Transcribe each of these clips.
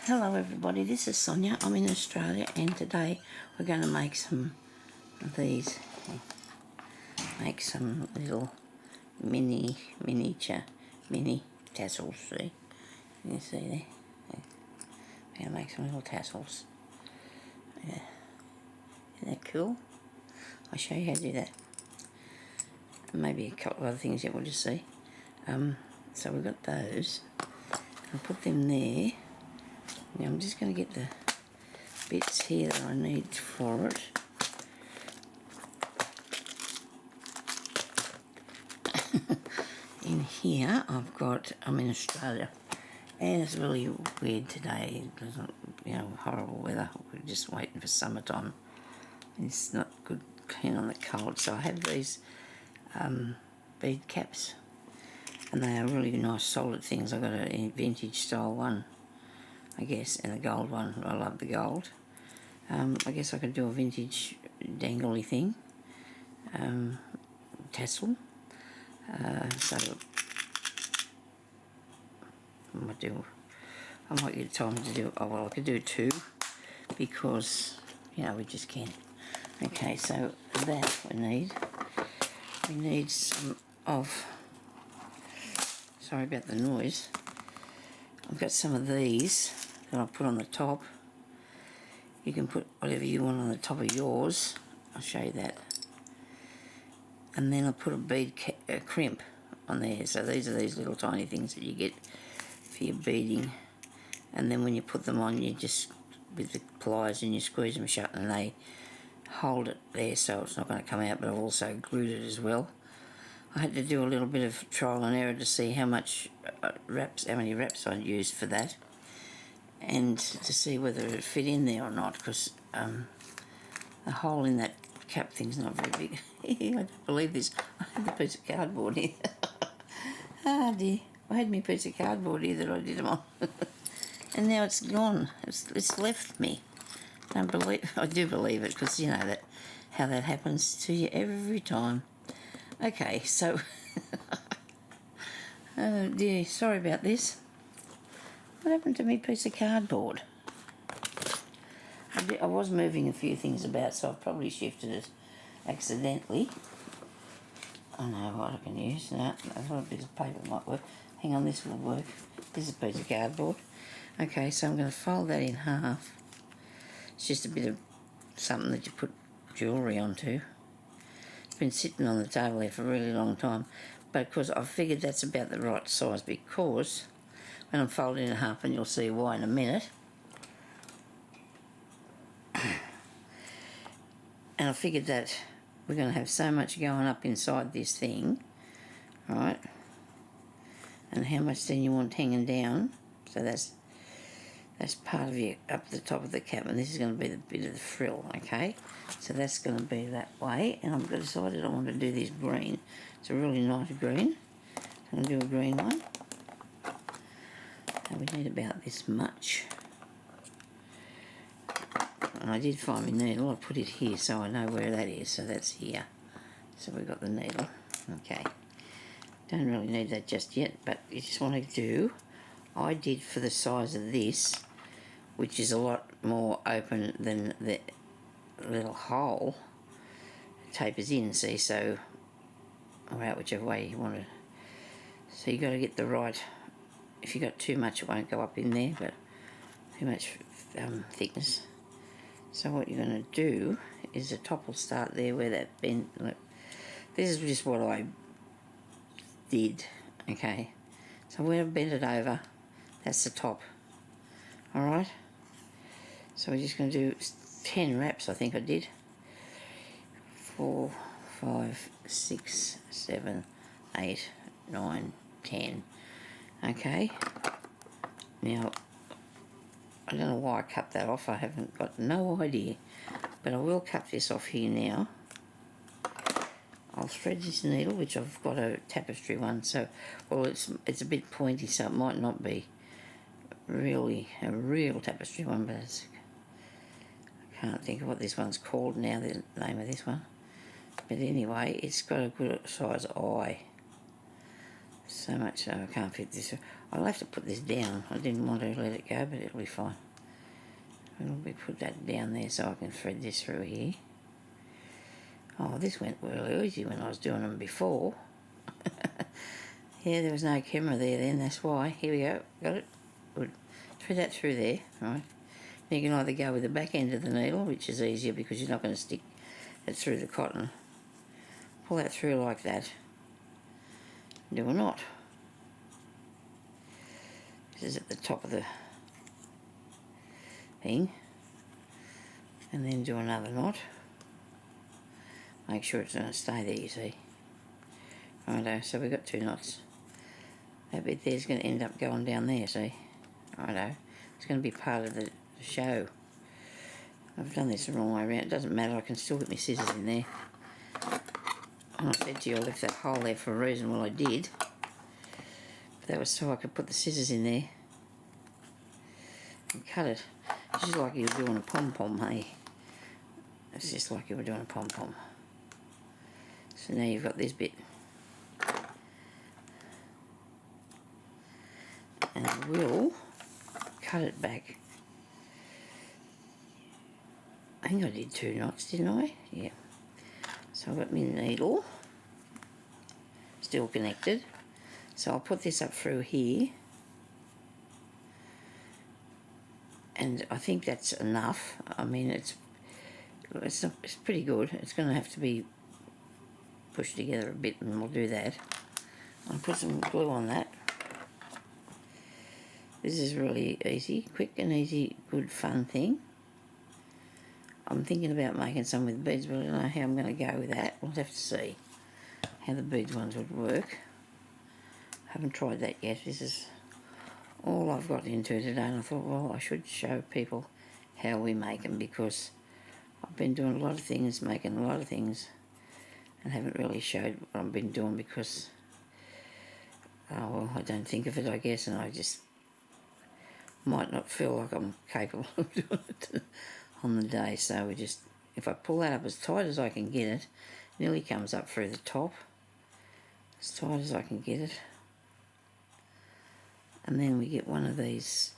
Hello everybody, this is Sonya. I'm in Australia and today we're going to make some of these. Make some little mini tassels, see? You can see there? We're going to make some little tassels. Yeah. Isn't that cool? I'll show you how to do that. And maybe a couple of other things yet, we'll just see. So we've got those. I'll put them there. Now I'm just going to get the bits here that I need for it. In here I'm in Australia and it's really weird today. There's horrible weather. We're just waiting for summertime. It's not good, keen on the cold. So I have these bead caps and they are really nice solid things. I've got a vintage style one, I guess, and a gold one. I love the gold. I guess I could do a vintage dangly thing, tassel. So I might get time to do, oh well, I could do two because, we just can. Okay, so that we need some of, sorry about the noise, I've got some of these that I'll put on the top. You can put whatever you want on the top of yours. I'll show you that. And then I'll put a bead crimp on there. So these are these little tiny things that you get for your beading. And then when you put them on, you just, with the pliers, and you squeeze them shut and they hold it there so it's not going to come out, but I've also glued it as well. I had to do a little bit of trial and error to see how many wraps I'd used for that, and to see whether it fit in there or not, because the hole in that cap thing's not very big. I don't believe this. I had the piece of cardboard here. Ah dear, I had my piece of cardboard here that I did them on. And now it's gone. It's left me. I do believe it, because how that happens to you every time. Okay, so oh dear, sorry about this. What happened to me piece of cardboard? I was moving a few things about, so I've probably shifted it accidentally. I know what I can use. No, I thought a piece of paper might work. Hang on, this will work. This is a piece of cardboard. Okay, so I'm going to fold that in half. It's just a bit of something that you put jewellery onto. It's been sitting on the table there for a really long time, but of course I figured that's about the right size, because when I'm folding it in half, and you'll see why in a minute, and I figured that we're going to have so much going up inside this thing, right, and how much then you want hanging down, so that's part of you up the top of the cap, and this is going to be the bit of the frill, okay? So that's going to be that way, and I've decided I want to do this green. It's a really nice green. So I'm going to do a green one. And we need about this much. And I did find my needle. I put it here so I know where that is. So that's here. So we've got the needle. Okay. Don't really need that just yet, but you just want to do, I did for the size of this, which is a lot more open than the little hole, it tapers in, see, so, or out whichever way you want it. So you got to get the right, if you got too much it won't go up in there, but too much thickness. So what you're going to do is the top will start there where that bend, look, this is just what I did, okay, so where I've bent it over, that's the top. Alright, so we're just going to do 10 wraps, I think I did. 4, 5, 6, 7, 8, 9, 10. Okay, now I don't know why I cut that off. I haven't got no idea, but I will cut this off here now. I'll thread this needle, which I've got a tapestry one, so, well, it's a bit pointy, so it might not be really a real tapestry one, but I can't think of what this one's called now, the name of this one. But anyway, it's got a good size eye. So much so I can't fit this. I'll have to put this down. I didn't want to let it go, but it'll be fine. I'll put that down there so I can thread this through here. Oh, this went really easy when I was doing them before. Yeah, there was no camera there then, that's why. Here we go, got it. Good. Thread that through there, right. You can either go with the back end of the needle, which is easier because you're not going to stick it through the cotton. Pull that through like that. Do a knot. This is at the top of the thing. And then do another knot. Make sure it's going to stay there, you see. Righto, so we've got 2 knots. That bit there's going to end up going down there, see. Righto. It's going to be part of the show. I've done this the wrong way around. It doesn't matter, I can still get my scissors in there. And I said to you I left that hole there for a reason. Well, I did. But that was so I could put the scissors in there and cut it. It's just like you were doing a pom-pom, hey? It's just like you were doing a pom-pom. So now you've got this bit. And I will cut it back. I think I did 2 knots, didn't I? Yeah. So I've got my needle still connected. So I'll put this up through here. And I think that's enough. I mean, it's pretty good. It's going to have to be pushed together a bit, and we'll do that. I'll put some glue on that. This is really easy, quick and easy, good fun thing. I'm thinking about making some with beads, but I don't know how I'm going to go with that. We'll have to see how the beads ones would work. Haven't tried that yet. This is all I've got into today, and I thought, well, I should show people how we make them, because I've been doing a lot of things, making a lot of things, and haven't really showed what I've been doing because, oh well, I don't think of it, I guess, and I just might not feel like I'm capable of doing it on the day. So we just, if I pull that up as tight as I can get it, nearly comes up through the top, as tight as I can get it, and then we get one of these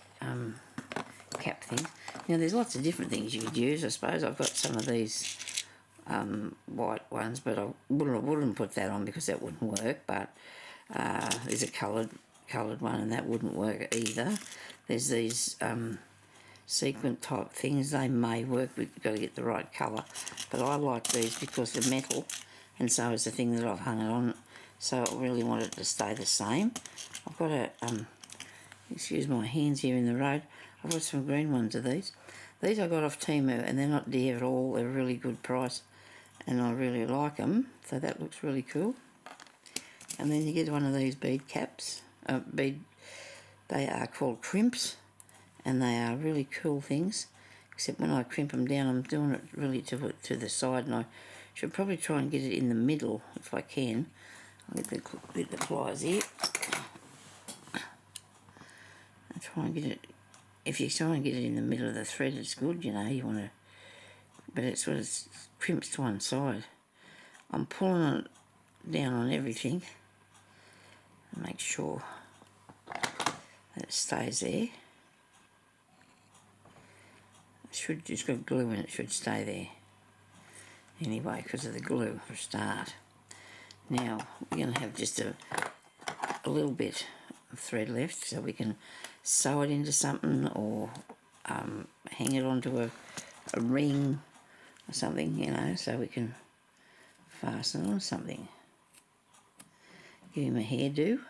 cap things. Now there's lots of different things you could use. I suppose I've got some of these white ones, but I wouldn't put that on because that wouldn't work. But there's a coloured one, and that wouldn't work either. There's these sequin type things. They may work, but you've got to get the right colour. But I like these because they're metal, and so is the thing that I've hung it on. So I really want it to stay the same. I've got a excuse my hands here in the road. I've got some green ones of these. These I got off Temu, and they're not dear at all. They're a really good price, and I really like them. So that looks really cool. And then you get one of these bead caps. They are called crimps, and they are really cool things. Except when I crimp them down, I'm doing it really to the side, and I should probably try and get it in the middle if I can. I'll get the pliers here. And try and get it. If you try and get it in the middle of the thread, it's good, you know. You want to, but it sort of crimps to one side. I'm pulling it down on everything and make sure that it stays there. It's got glue in it, should stay there anyway because of the glue for a start. Now we're going to have just a little bit of thread left, so we can sew it into something or hang it onto a ring or something, you know, so we can fasten it on something. Give him a hairdo.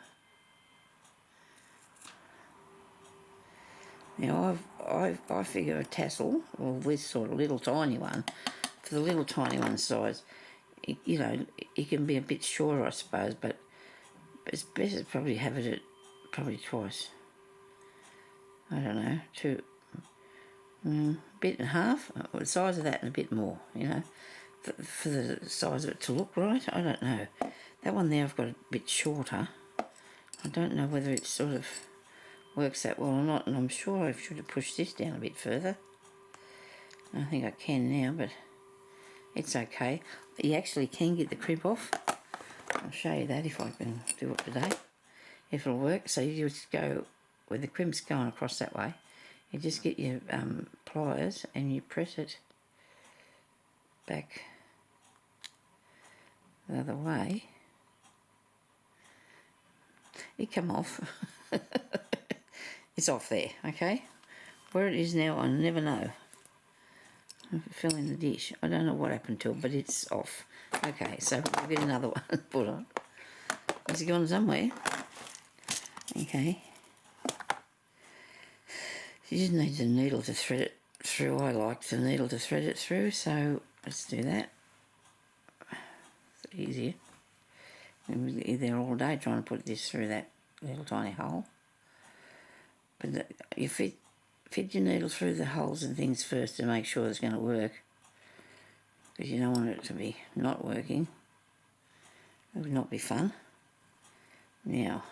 Now I figure a tassel, or this sort of little tiny one, for the little tiny one size, you know, it can be a bit shorter, I suppose, but it's best to probably have it at probably twice. I don't know, bit and a half, the size of that and a bit more, you know, for the size of it to look right. I don't know. That one there I've got a bit shorter. I don't know whether it sort of works that well or not, and I'm sure I should have pushed this down a bit further. I think I can now, but it's okay. You actually can get the crimp off. I'll show you that if I can do it today. if it'll work. So you just go, with the crimp's going across that way, you just get your pliers and you press it back the other way. It come off. It's off there, okay? Where it is now, I never know. If it fell in the dish, I don't know what happened to it, but it's off. Okay, so we'll get another one put on. Has it gone somewhere? Okay. You just need the needle to thread it through. I like the needle to thread it through, so let's do that. It's easier. And we'll be there all day trying to put this through that little tiny hole. But you fit your needle through the holes and things first to make sure it's going to work, because you don't want it to be not working. It would not be fun. Now,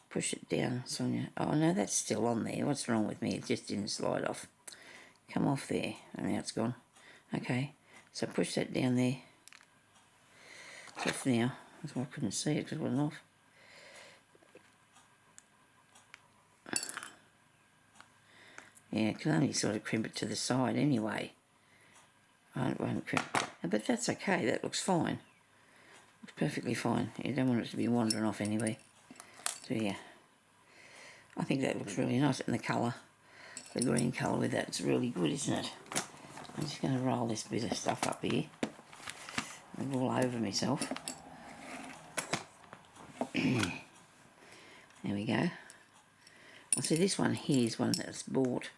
push it down, Sonia. Oh no, that's still on there. What's wrong with me? It just didn't slide off. Come off there, and now it's gone. Okay, so push that down there. It's off now. That's why I couldn't see it because it wasn't off. Yeah, it can only sort of crimp it to the side anyway. It won't crimp. But that's okay, that looks fine. Looks perfectly fine. You don't want it to be wandering off anyway. So yeah. I think that looks really nice, and the colour, the green colour with that's really good, isn't it? I'm just going to roll this bit of stuff up here. I'm all over myself. There we go. Well, see, this one here is one that's bought,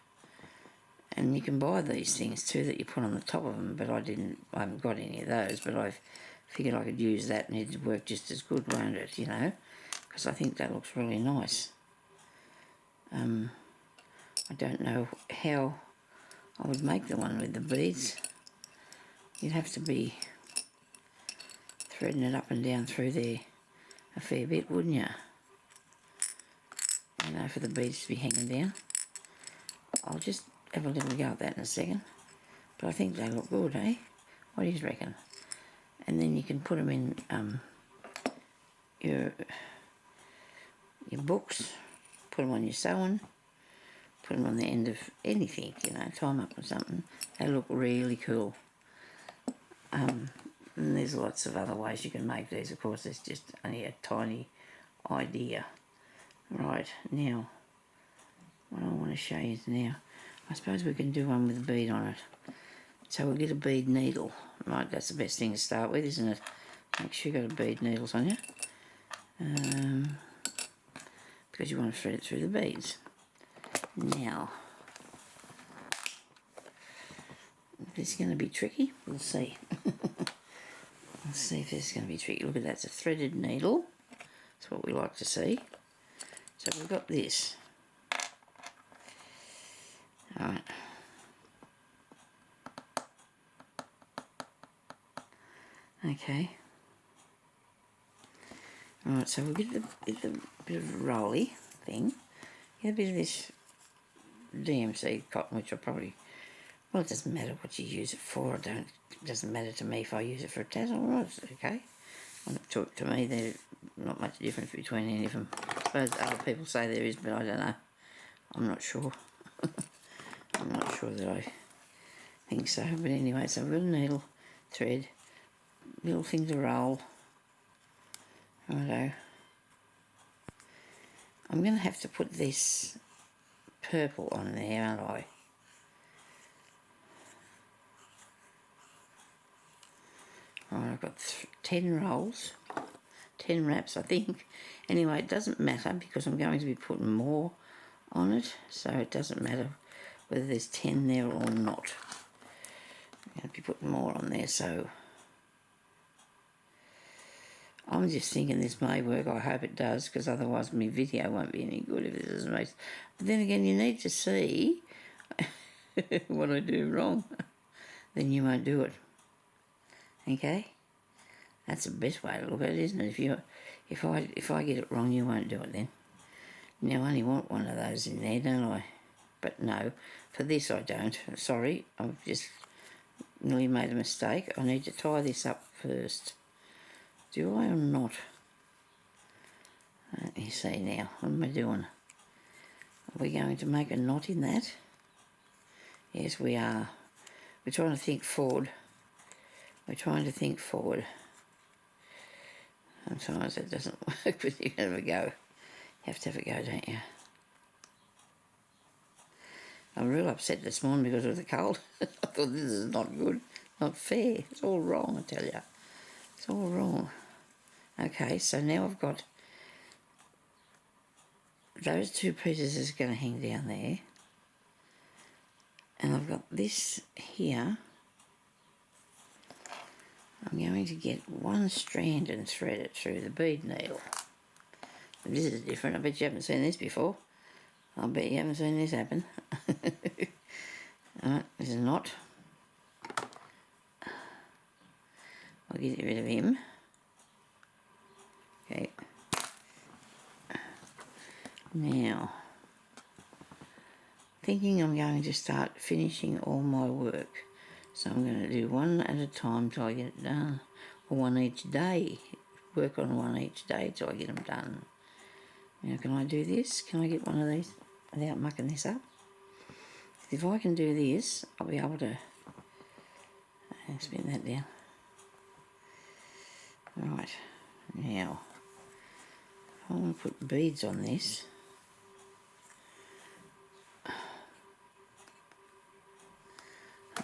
and you can buy these things too that you put on the top of them, but I haven't got any of those, but I've figured I could use that and it'd work just as good, won't it, you know, because I think that looks really nice. I don't know how I would make the one with the beads. You'd have to be threading it up and down through there a fair bit, wouldn't you? You know, for the beads to be hanging down. I'll just have a little go at that in a second. But I think they look good, eh? What do you reckon? And then you can put them in your books, put them on your sewing, put them on the end of anything, you know, tie them up or something. They look really cool. And there's lots of other ways you can make these. Of course, it's just only a tiny idea. Right, now, what I want to show you now, I suppose we can do one with a bead on it. So we'll get a bead needle. Right, that's the best thing to start with, isn't it? Make sure you've got a bead needle on you. Because you want to thread it through the beads. Now, this is going to be tricky. We'll see. Let's see if this is going to be tricky. Look at that, it's a threaded needle. That's what we like to see. So we've got this. Alright. Okay. Alright, so we'll get the bit of rolly thing. Get a bit of this DMC cotton, which I probably, well, it doesn't matter what you use it for. It doesn't matter to me if I use it for a tassel. Well, it's okay. To me, there's not much difference between any of them. I suppose other people say there is, but I don't know. I'm not sure. I'm not sure that I think so. But anyway, so we've got a needle, thread, little thing to roll. Righto. I'm going to have to put this purple on there, aren't I? Right, I've got 10 rolls, 10 wraps, I think. Anyway, it doesn't matter because I'm going to be putting more on it, so it doesn't matter whether there's 10 there or not. I'm going to be putting more on there, so I'm just thinking this may work. I hope it does, because otherwise my video won't be any good if it doesn't make. But then again, you need to see what I do wrong. Then you won't do it. Okay? That's the best way to look at it, isn't it? If I get it wrong, you won't do it then. Now I only want one of those in there, don't I? But no, for this I don't. Sorry, I've just nearly made a mistake. I need to tie this up first. Do I or not? Let me see now, what am I doing? Are we going to make a knot in that? Yes, we are. We're trying to think forward. We're trying to think forward. Sometimes it doesn't work, but you have a go. You have to have a go, don't you? I'm real upset this morning because of the cold. I thought this is not good, not fair. It's all wrong, I tell you. It's all wrong. Okay, so now I've got those two pieces is going to hang down there. And I've got this here. I'm going to get one strand and thread it through the bead needle. This is different. I bet you haven't seen this before. I bet you haven't seen this happen. Alright, there's a knot. I'll get rid of him. Okay. Now, thinking I'm going to start finishing all my work. So I'm going to do one at a time till I get it done. Or one each day. Work on one each day till I get them done. Now, can I do this? Can I get one of these without mucking this up? If I can do this, I'll be able to spin that down. Right, now, I want to put beads on this. I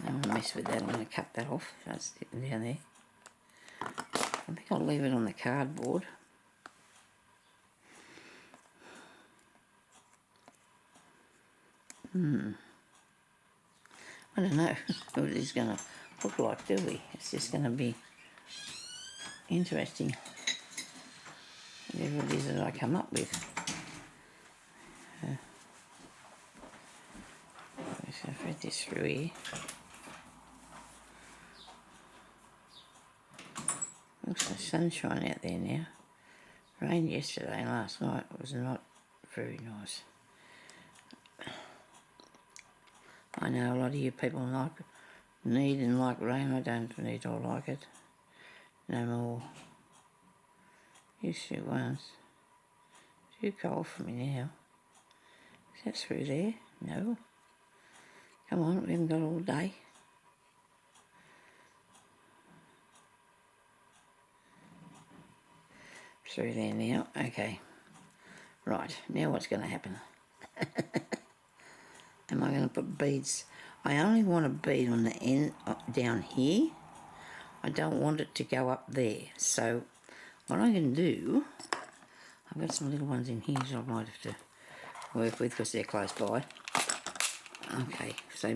don't want to mess with that. I'm going to cut that off. That's sitting down there. I think I'll leave it on the cardboard. I don't know what it's going to look like, do we? It's just going to be interesting. Whatever it is that I come up with. So I've read this through here. Looks like sunshine out there now. Rained yesterday and last night. It was not very nice. I know a lot of you people need and like rain. I don't need or like it. No more. Used to once. Too cold for me now. Is that through there? No. Come on, we haven't got all day. Through there now. Okay. Right, now what's going to happen? Am I going to put beads? I only want a bead on the end down here. I don't want it to go up there. So what I'm going to do, I've got some little ones in here so I might have to work with because they're close by. Okay, sorry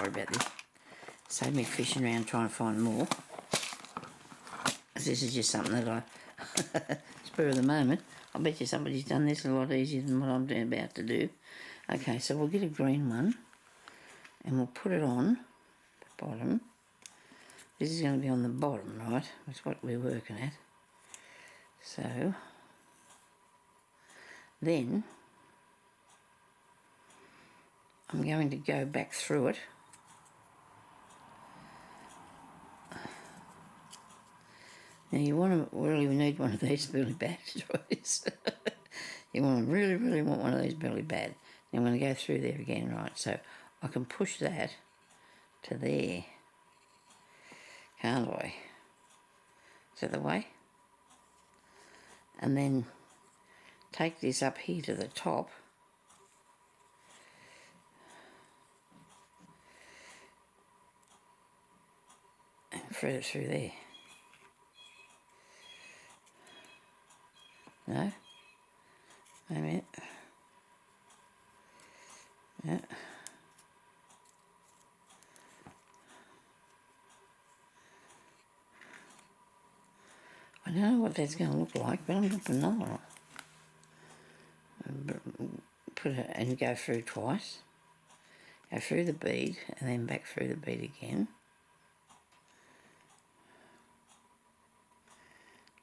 about this. Save me fishing around trying to find more. This is just something that I spur of the moment. I bet you somebody's done this a lot easier than what I'm about to do. Okay, so we'll get a green one and we'll put it on the bottom. This is going to be on the bottom, right? That's what we're working at. So, then I'm going to go back through it. Now you want to really need one of these really bad, Joyce. You want to really want one of these really bad. Now I'm going to go through there again, right? So I can push that to there, can't I? Is that the way? And then take this up here to the top. And thread it through there. No? Wait a minute. Yeah. I don't know what that's going to look like, but I'm going to put another one on. Put it and go through twice. Go through the bead and then back through the bead again.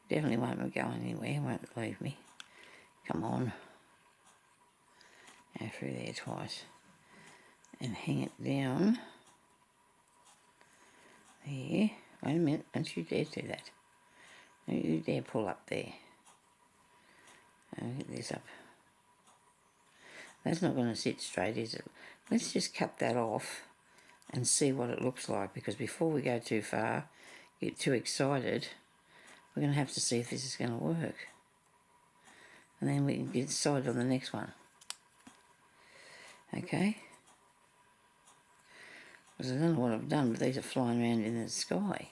Definitely won't go anywhere, won't leave me. Come on. Go through there twice. And hang it down. There. Wait a minute, don't you dare do that. Don't you dare pull up there. I'll get this up. That's not going to sit straight, is it? Let's just cut that off and see what it looks like, because before we go too far, get too excited, we're going to have to see if this is going to work. And then we can get decided on the next one. Okay? Because I don't know what I've done, but these are flying around in the sky.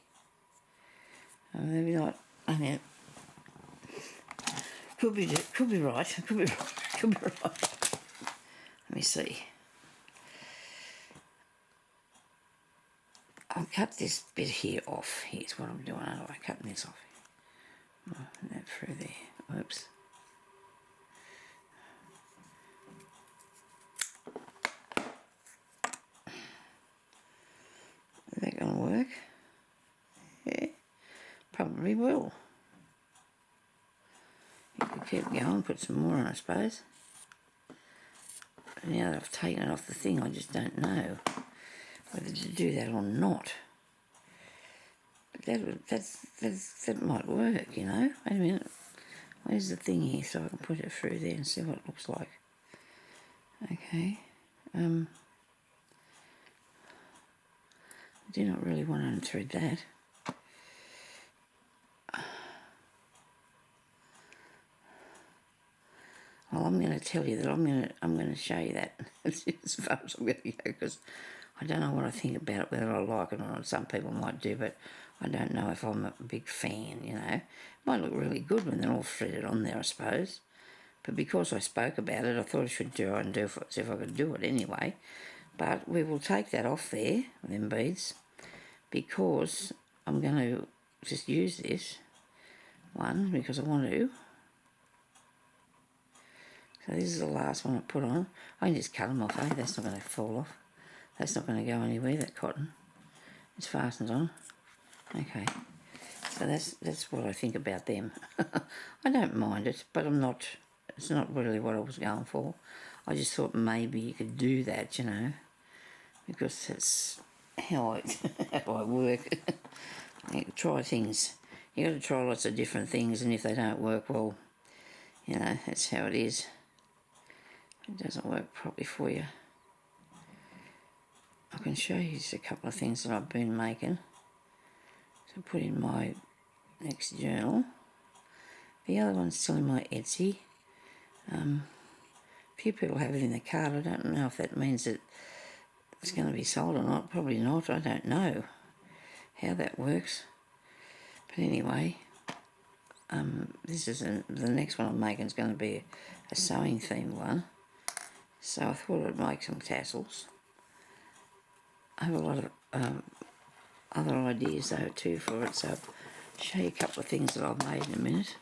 Maybe not. I mean, could be right. Could be right. Could be right. Let me see. I'll cut this bit here off. Here's what I'm doing. I'm cutting this off. Oh, that through there. Oops. Is that going to work? Yeah, probably will. You could keep going, put some more on, I suppose. But now that I've taken it off the thing, I just don't know whether to do that or not. But that might work, you know. Wait a minute. Where's the thing here so I can put it through there and see what it looks like? Okay. I do not really want to unthread that. Well, I'm going to tell you that I'm going to show you that as far as I'm going to go, because I don't know what I think about it, whether I like it or not. Some people might do, but I don't know if I'm a big fan, you know. It might look really good when they're all threaded on there, I suppose. But because I spoke about it, I thought I should try and see if I could do it anyway. But we will take that off there, them beads, because I'm going to just use this one because I want to. So this is the last one I put on. I can just cut them off, eh? That's not going to fall off. That's not going to go anywhere, that cotton. It's fastened on. Okay. So that's what I think about them. I don't mind it, but it's not really what I was going for. I just thought maybe you could do that, you know, because that's how I work. You try things. You got to try lots of different things, and if they don't work, well, you know, that's how it is. It doesn't work properly for you. I can show you just a couple of things that I've been making to put in my next journal. The other one's still in my Etsy. A few people have it in the cart. I don't know if that means that it's going to be sold or not. Probably not. I don't know how that works. But anyway, this is the next one I'm making is going to be a sewing themed one. So I thought I'd make some tassels. I have a lot of other ideas though too for it, so I'll show you a couple of things that I've made in a minute.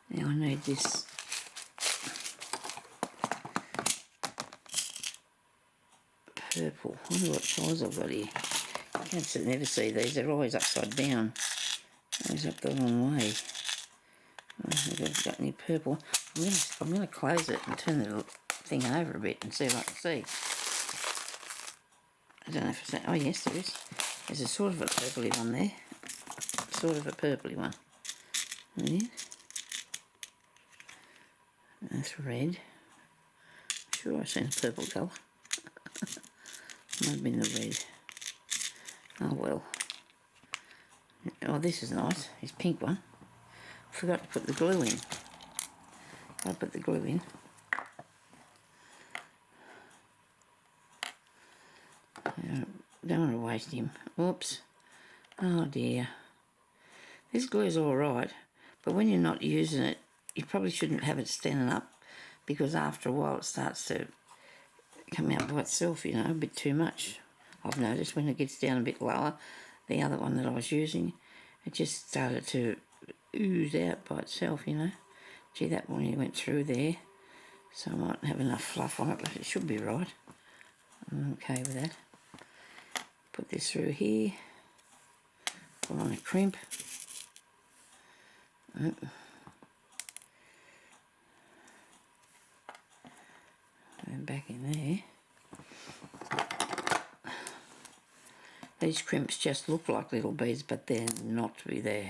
Now I need this purple. I wonder what size I've got here. You can't never see these, they're always upside down. Always up the wrong way. I haven't got any purple. I'm going to close it and turn the thing over a bit and see what I can see. I don't know if it's that. Oh yes, there is. There's a sort of a purpley one there. Sort of a purpley one. There. That's red. I'm sure I've seen a purple colour. Might have been the red. Oh well. Oh, this is nice. This pink one. Forgot to put the glue in. I'll put the glue in. Don't want to waste him. Oops. Oh dear. This glue is alright, but when you're not using it, you probably shouldn't have it standing up, because after a while it starts to come out by itself, you know, a bit too much. I've noticed when it gets down a bit lower, the other one that I was using, it just started to ooze out by itself, you know. Gee, that one went through there, so I might have enough fluff on it, but it should be right. I'm okay with that. Put this through here, put on a crimp. And back in there. These crimps just look like little beads, but they're not. They're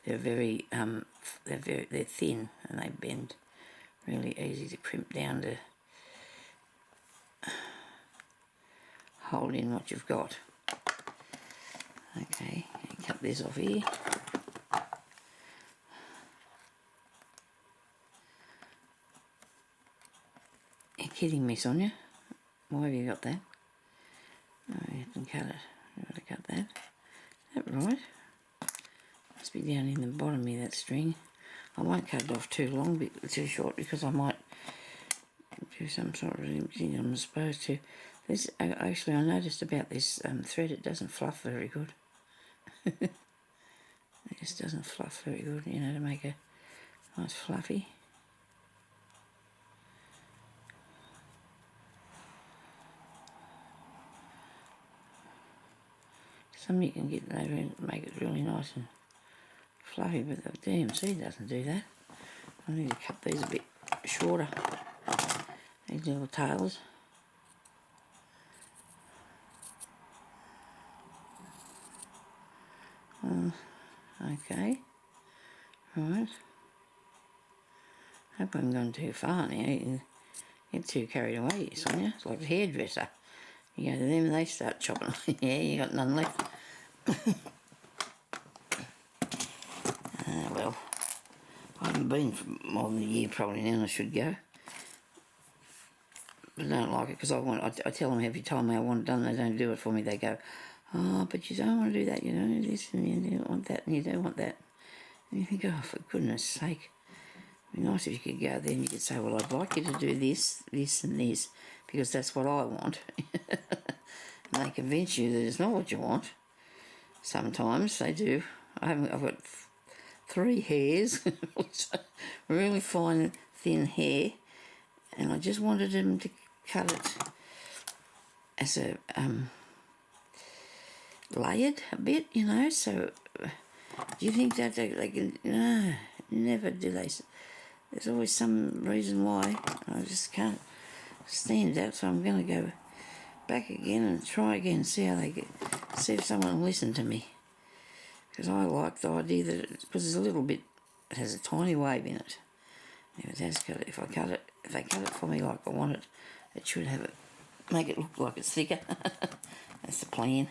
very they're thin and they bend. really easy to crimp down to hold in what you've got. Okay, cut this off here. You're kidding me, Sonya? Why have you got that? Oh, you can cut it. You've got to cut that. Is that right? Must be down in the bottom of that string. I won't cut it off too long, too short, because I might do some sort of thing I'm supposed to. This, actually, I noticed about this thread, it doesn't fluff very good. It just doesn't fluff very good, you know, to make a nice fluffy. Some you can get over and make it really nice and fluffy, but the DMC doesn't do that. I need to cut these a bit shorter, these little tails. Okay, right. Hope I haven't gone too far now. You can get too carried away, Sonya. It's like a hairdresser. You go to them and they start chopping. Yeah, you got none left. Well, I haven't been for more than a year probably now, and I should go. But I don't like it because I tell them every time I want it done, they don't do it for me. They go, oh, but you don't want to do that, you don't do this, and you don't want that, and you don't want that. And you think, oh, for goodness sake. It'd be nice if you could go there and you could say, well, I'd like you to do this, this and this, because that's what I want. And they convince you that it's not what you want. Sometimes they do. I've got 3 hairs, really fine, thin hair, and I just wanted them to cut it as a layered a bit, you know, so do you think that they can, no, never do they. There's always some reason why. I just can't stand that, so I'm going to go back again and try again, see how they get, see if someone will listen to me. Because I like the idea that, because there's a little bit, it has a tiny wave in it. If it has cut it, if they cut it for me like I want it, it should have it, make it look like it's thicker. That's the plan.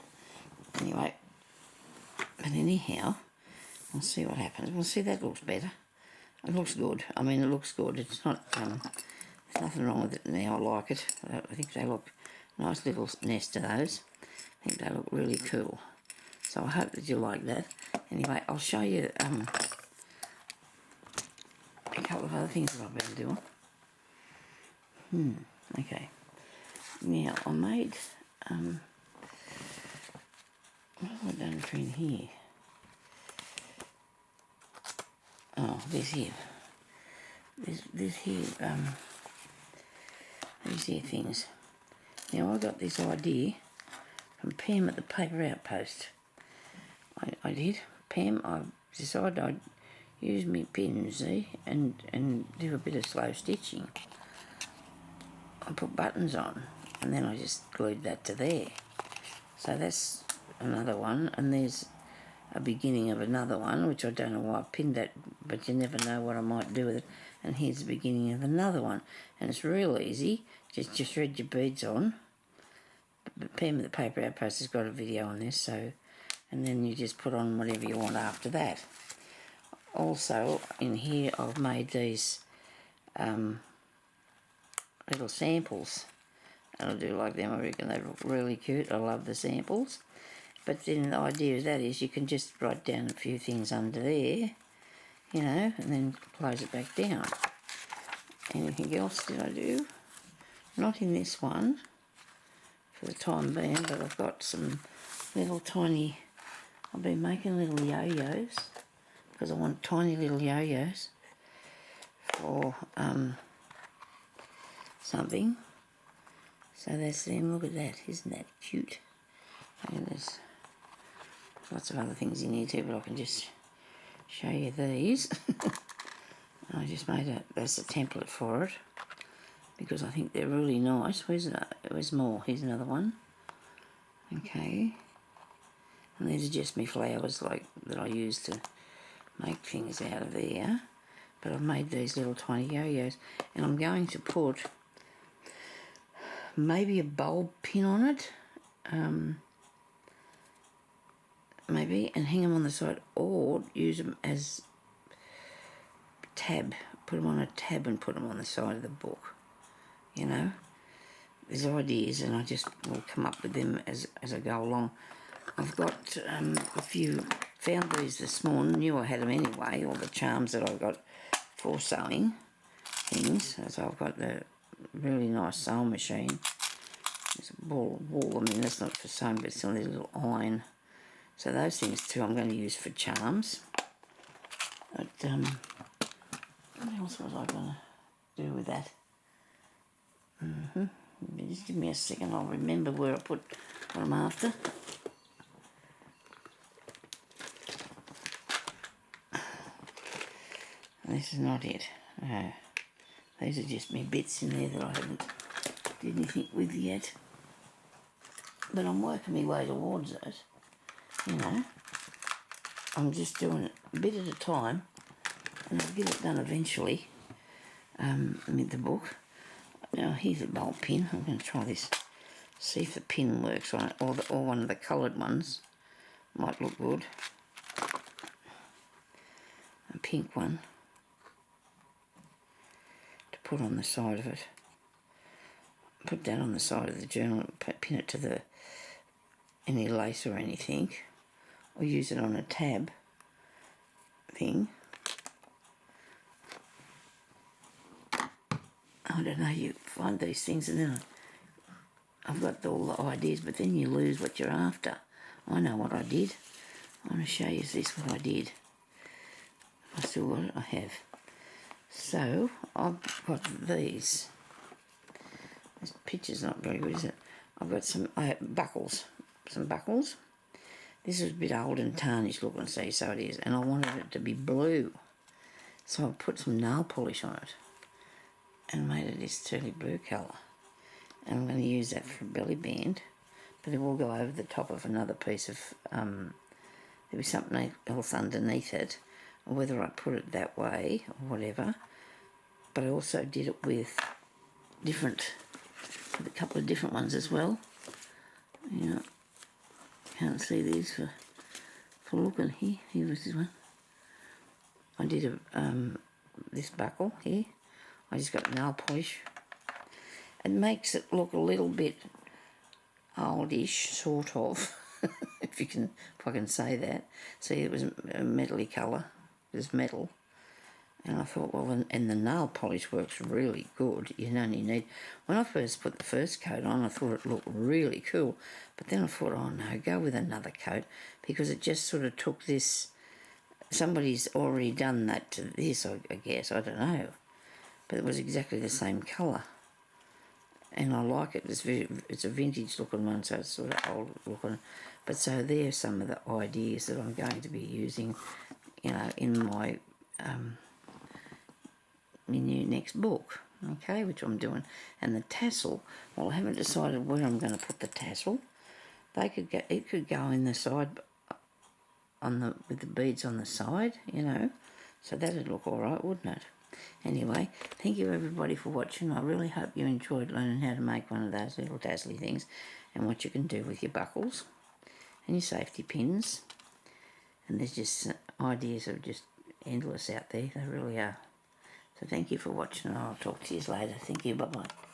Anyway, but anyhow, we'll see what happens. We'll see, that looks better. It looks good. I mean, it looks good. It's not, there's nothing wrong with it now. I like it. I think they look nice little nest of those. I think they look really cool. So I hope that you like that. Anyway, I'll show you a couple of other things that I've been doing. Okay. Now, I made, what have I done for in here? Oh, this here. This here, these here things. Now, I got this idea from Pam at the Paper Outpost. I did. Pam, I decided I'd use my pins, see, and do a bit of slow stitching. I put buttons on, and then I just glued that to there. So that's another one, and there's a beginning of another one, which I don't know why I pinned that, but you never know what I might do with it. And here's the beginning of another one, and it's real easy. Just thread your beads on. But Pam at the Paper Outpost has got a video on this, so, and then you just put on whatever you want after that. Also, in here I've made these little samples, and I do like them. I reckon they look really cute. I love the samples. But then the idea of that is you can just write down a few things under there, you know, and then close it back down. Anything else did I do? Not in this one for the time being, but I've got some little tiny, I've been making little yo-yos because I want tiny little yo-yos for something. So that's them. Look at that. Isn't that cute? And there's lots of other things in here too, but I can just show you these. I just made that's a template for it because I think they're really nice. Where's more? Here's another one. Okay. And these are just my flowers like that I use to make things out of there. but I've made these little tiny yo-yos, and I'm going to put maybe a bulb pin on it, maybe, and hang them on the side, or use them as tab, put them on a tab and put them on the side of the book, you know. There's ideas, and I just will come up with them as I go along. I've got a few, found these this morning, knew I had them anyway, all the charms that I've got for sewing things. So I've got the really nice sewing machine. There's a ball of wool, I mean that's not for sewing, but it's only a little iron. So those things too I'm going to use for charms. But what else was I going to do with that? Just give me a second, I'll remember where I put what I'm after. This is not it. These are just me bits in there that I haven't did anything with yet. But I'm working my way towards it, you know. I'm just doing it a bit at a time, and I'll get it done eventually with the book. Now here's a bulb pin. I'm going to try this, see if the pin works on it, or one of the coloured ones might look good. A pink one to put on the side of it. Put that on the side of the journal and pin it to any lace or anything, or use it on a tab thing. I don't know, you find these things and then I've got all the ideas, but then you lose what you're after. I know what I did. I want to show you this, what I did. I still got it, I have. So I've got these. This picture's not very good, is it? I've got some buckles. Some buckles. This is a bit old and tarnished looking, see, so it is. And I wanted it to be blue. So I put some nail polish on it and made it this turly blue colour. And I'm going to use that for a belly band, but it will go over the top of another piece of, there'll be something else underneath it, or whether I put it that way or whatever. But I also did it with a couple of different ones as well. You know, can't see these for looking here. Here was this one. I did this buckle here. I just got nail polish. It makes it look a little bit oldish, sort of, if I can say that. See, it was a metally colour. It was metal. And I thought, well, and the nail polish works really good. You only need... When I first put the first coat on, I thought it looked really cool. But then I thought, oh no, go with another coat, because it just sort of took this... Somebody's already done that to this, I guess, I don't know. But it was exactly the same colour. And I like it. It's a vintage looking one, so it's sort of old looking. But so there's some of the ideas that I'm going to be using, you know, in my new next book, okay, which I'm doing. And the tassel, well, I haven't decided where I'm going to put the tassel. It could go in the side with the beads on the side, you know. So that'd look all right, wouldn't it? Anyway, thank you everybody for watching. I really hope you enjoyed learning how to make one of those little dazzly things and what you can do with your buckles and your safety pins. And there's just ideas are just endless out there. They really are. So thank you for watching. I'll talk to you later. Thank you. Bye-bye.